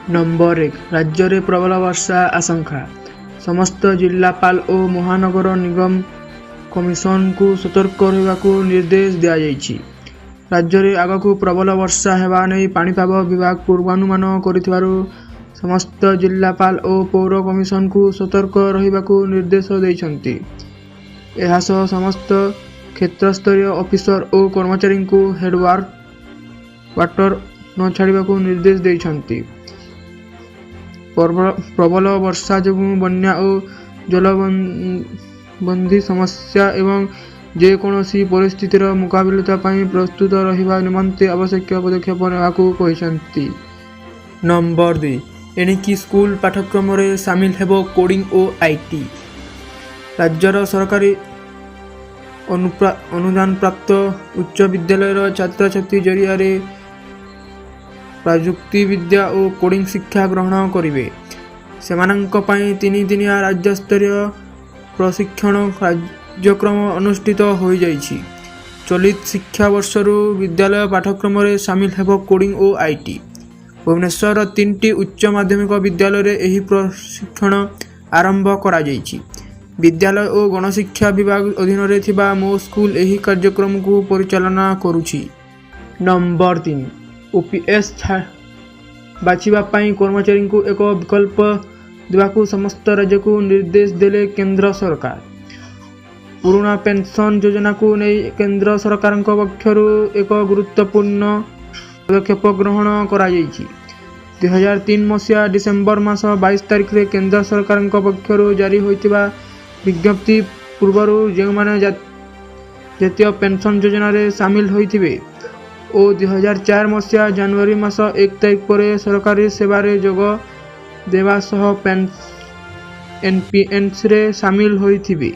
Number 1 राज्य में प्रबल वर्षा आशंका समस्त जिलापाल और महानगर निगम कमिशन को सतर्क रहा निर्देश दि जाएगी। राज्य में आगक प्रबल वर्षा होगा नहीं पाणीपाग विभाग पूर्वानुमान कर समस्त जिलापाल और पौर कमिशन को सतर्क रहा निर्देश देते। यह समस्त क्षेत्रस्तरीय ऑफिसर और कर्मचारी को हेडवर्क वाटर न छाड़वा निर्देश देते। प्रबल वर्षा जो बन्या और जलबंदी समस्या एवं जेकोसी परिस्थितिर मुकाबला प्रस्तुत रहिबा निमंते आवश्यक पदक्षेप नेबाकू। नंबर 2 एणिकी स्कूल पाठ्यक्रम रे सामिल हेबो कोडिंग और आईटी। राज्यर सरकारी अनुदान प्राप्त उच्च विद्यालय छात्र छात्री जरिया प्रजुक्ति विद्या और कोडिंग शिक्षा ग्रहण करेंगे। से 3 दिनिया राज्य स्तरीय प्रशिक्षण कार्यक्रम अनुष्ठित हो जाइछि। चलित शिक्षा वर्षरु विद्यालय पाठ्यक्रम रे सामिल हेबो कोडिंग और आईटी। भुवनेश्वर 3टी उच्च माध्यमिक विद्यालय रे एही प्रशिक्षण आरंभ करा जाइछि। विद्यालय और गणशिक्षा विभाग अधीन रे थिबा मो स्कूल एही कार्यक्रम को परिचालना करुछि। नंबर 3 ओपीएस बाछिबा कर्मचारी को एक विकल्प देवाकू समस्त राज्य को निर्देश देले केंद्र सरकार। पुराना पेंशन योजना को नहीं केंद्र सरकार पक्षर एक गुरुत्वपूर्ण पदक्षेप ग्रहण करा जाइछि। 2003 मसीहा डिसेम्बर मास 22 तारिख रे केंद्र सरकार पक्षर जारी होइतिबा विज्ञप्ति पूर्वर जो माने जातीय पेंशन योजना रे सामिल होइथिबे और 2004 मसीहा जनवरी मास 1 तारिख पर सरकारी सेवारे जोग देवा सह एनपीएस रे सामिल होइथिबे।